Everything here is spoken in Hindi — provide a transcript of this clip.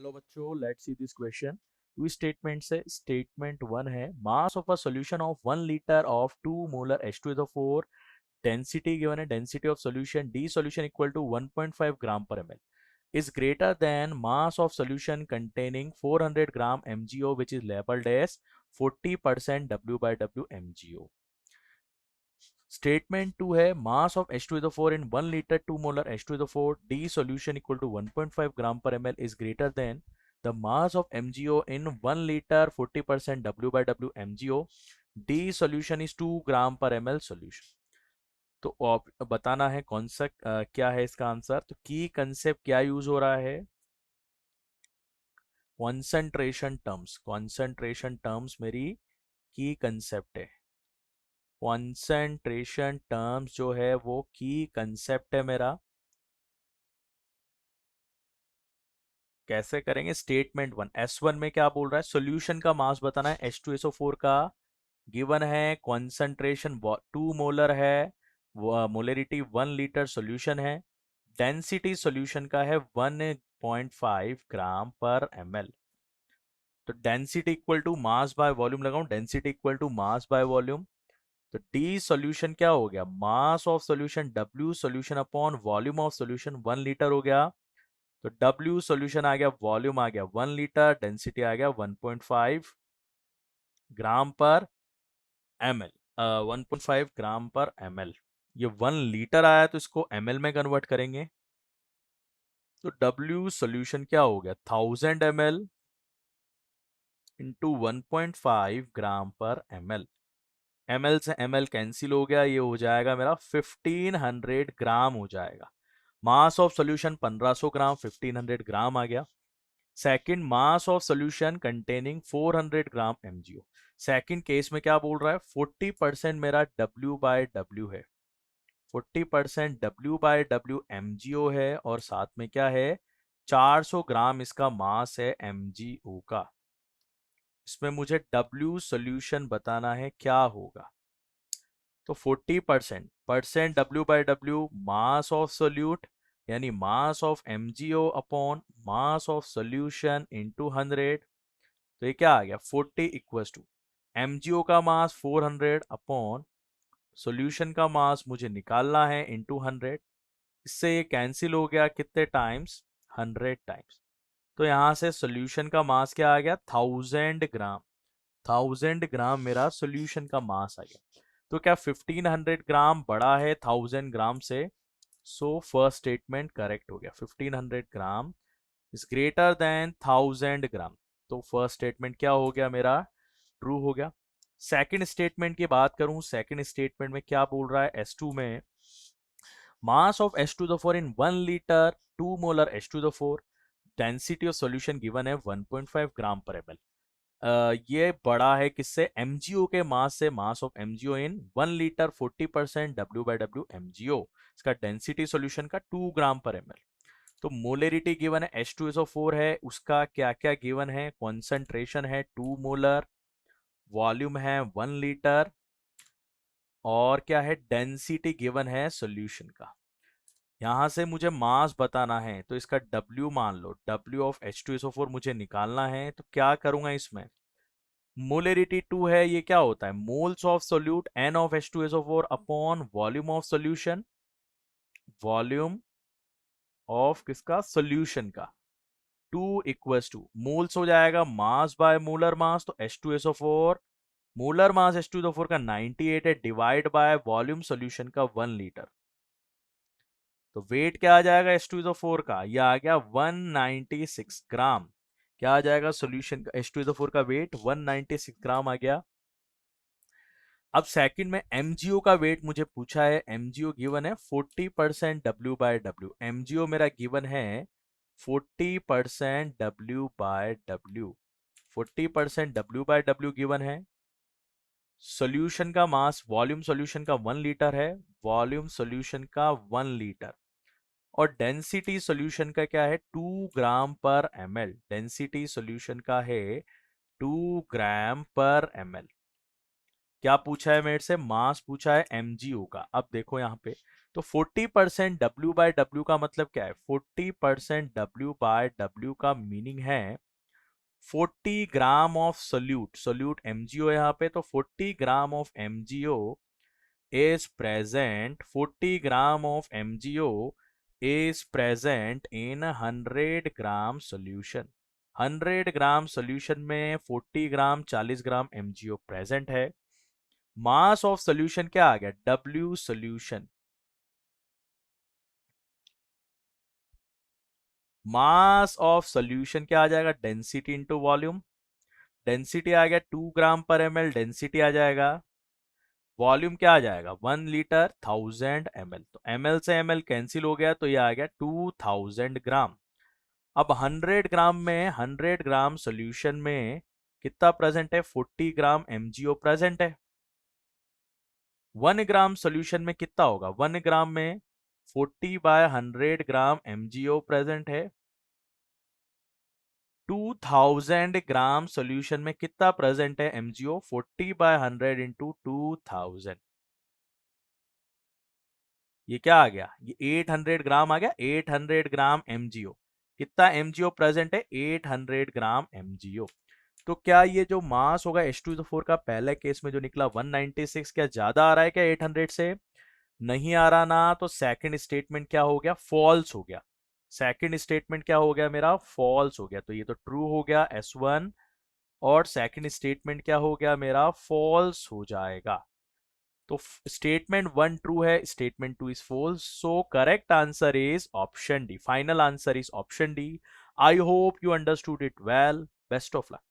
हेलो बच्चों, let's see this question. Two statement से स्टेटमेंट वन है, mass of a solution of 1 litre of 2 molar H2SO4, density given है, density of solution D solution equal to 1.5 gram per ml is greater than mass of solution containing 400 gram MgO which is labeled as 40% W by W MgO. Statement two है, mass of H2SO4 in 1 litre 2 molar H2SO4 D solution equal to 1.5 gram per ml is greater than the mass of MgO in 1 liter 40% W by W MgO D solution is 2 gram per ml solution। तो बताना है कौन सा क्या है इसका आंसर। तो की कंसेप्ट क्या यूज हो रहा है, कॉन्सेंट्रेशन टर्म्स मेरी की कंसेप्ट है। कॉन्सेंट्रेशन टर्म्स जो है वो की कंसेप्ट है मेरा। कैसे करेंगे, स्टेटमेंट वन S1 में क्या बोल रहा है, सॉल्यूशन का मास बताना है H2SO4 का, गिवन है कॉन्सेंट्रेशन 2 मोलर है, मोलरिटी 1 लीटर सॉल्यूशन है, डेंसिटी सॉल्यूशन का है 1.5 ग्राम पर ml। तो density equal to mass by volume लगाऊं, density equal to mass by volume. तो डी सॉल्यूशन क्या हो गया, mass of solution W solution upon volume of solution 1 litre हो गया। तो W सॉल्यूशन आ गया, वॉल्यूम आ गया 1 लीटर, डेंसिटी आ गया 1.5 gram per ml। 1.5 gram per ml, ये 1 लीटर आया तो इसको ml में कन्वर्ट करेंगे। तो W सॉल्यूशन क्या हो गया, 1000 ml into 1.5 gram per ml। ml से ml कैंसिल हो गया, ये हो जाएगा मेरा 1500 ग्राम हो जाएगा। मास ऑफ सॉल्यूशन 1500 ग्राम, 1500 ग्राम आ गया। Second, mass of solution containing 400 gram MgO। Second case में क्या बोल रहा है, 40% मेरा W बाय W है, 40% W बाय W MgO है, और साथ में क्या है, 400 ग्राम इसका मास है MgO का। इसमें मुझे W सॉल्यूशन बताना है क्या होगा। तो 40% W by W mass of solute, यानी mass of MgO upon mass of solution into 100। तो ये क्या आ गया, 40 इक्वल्स टू MgO का मास 400 अपॉन सॉल्यूशन का मास मुझे निकालना है इंटू 100। इससे ये कैंसिल हो गया कितने टाइम्स, 100 टाइम्स। तो यहाँ से सॉल्यूशन का मास क्या आ गया, 1000 ग्राम। 1000 ग्राम मेरा सॉल्यूशन का मास आ गया। तो क्या 1500 ग्राम बड़ा है 1000 ग्राम से, सो फर्स्ट स्टेटमेंट करेक्ट हो गया, 1500 ग्राम इज ग्रेटर देन 1000 ग्राम। तो फर्स्ट स्टेटमेंट क्या हो गया मेरा, ट्रू हो गया। सेकंड स्टेटमेंट की बात करूं, सेकंड स्टेटमेंट में क्या बोल रहा है, S2 में मास of H2SO4 in 1 litre 2 molar H2SO4, density of solution given है 1.5 ग्राम पर ml। ये बड़ा है किससे, MgO के मास से, mass of MgO in 1 litre 40% W by W MgO। इसका डेंसिटी सॉल्यूशन का 2 ग्राम पर ml। तो मोलरिटी गिवन है H2SO4 है, उसका क्या क्या गिवन है, कॉन्सेंट्रेशन है 2 मोलर, वॉल्यूम है 1 लीटर, और क्या है, डेंसिटी गिवन है सॉल्यूशन का। यहां से मुझे मास बताना है, तो इसका W मान लो, W ऑफ H2SO4 मुझे निकालना है। तो क्या करूंगा, इसमें मोलरिटी 2 है, ये क्या होता है, moles of solute N of H2SO4 upon volume of solution, volume of किसका, सोल्यूशन का, 2 इक्वल्स टू मोल्स हो जाएगा मास बाय मोलर मास। तो H2SO4 मोलर मास H2SO4 का 98 है, डिवाइड बाय वॉल्यूम सोल्यूशन का 1 लीटर। तो वेट क्या आ जाएगा H2SO4 का, यह आ गया 196 ग्राम। क्या आ जाएगा सोल्यूशन का, H2SO4 का वेट 196 ग्राम आ गया। अब सेकंड में MgO का वेट मुझे पूछा है, MgO गिवन है 40% W बाय W। MgO मेरा गिवन है 40% W by W, 40% W by W given है। सॉल्यूशन का मास, वॉल्यूम सॉल्यूशन का 1 लीटर है, वॉल्यूम सॉल्यूशन का 1 लीटर, और डेंसिटी सॉल्यूशन का क्या है, 2 ग्राम पर ml। डेंसिटी सॉल्यूशन का है 2 ग्राम पर ml। क्या पूछा है मेरे से, मास पूछा है MgO का। अब देखो यहाँ पे तो 40% W बाय W का मतलब क्या है? 40% W बाय W का मीनिंग है 40 gram of solute, solute MgO है यहाँ पे, तो 40 gram of MgO is present, 40 gram of MgO is present in 100 gram solution. 100 gram solution में 40 ग्राम 40 ग्राम MgO प्रेजेंट है. मास ऑफ सोल्यूशन क्या आ गया? W solution. Mass of solution क्या आ जाएगा? Density into volume. डेंसिटी आ गया 2 ग्राम पर ml, डेंसिटी आ जाएगा. वॉल्यूम क्या आ जाएगा? 1 लीटर 1000 ml. तो ml से ml कैंसिल हो गया, तो ये आ गया 2000 ग्राम. अब 100 ग्राम में 100 ग्राम सॉल्यूशन में कितना प्रेजेंट है? 40 ग्राम MgO प्रेजेंट है. 1 ग्राम सॉल्यूशन में कितना होगा? 1 ग्राम में 40 बाय 100 ग्राम MgO प्रेजेंट है. 2000 ग्राम सॉल्यूशन में कितना प्रेजेंट है MgO? 40 bye 100 into 2000. ये क्या आ गया? ये 800 ग्राम आ गया. 800 ग्राम MgO. कितना MgO प्रेजेंट है? 800 ग्राम MgO. तो क्या ये जो मास होगा H2SO4 का पहले केस में जो निकला 196, क्या ज्यादा आ रहा है क्या 800 से? नहीं आ रहा ना. तो सेकंड स्टेटमेंट क्या हो गया? फॉल्स हो गया. सेकंड स्टेटमेंट क्या हो गया मेरा? फॉल्स हो गया. तो ये तो ट्रू हो गया S1, और सेकंड स्टेटमेंट क्या हो गया मेरा? फॉल्स हो जाएगा. तो स्टेटमेंट 1 ट्रू है, statement 2 is false. So correct answer is option D. Final answer is option D. I hope you understood it well. Best of luck.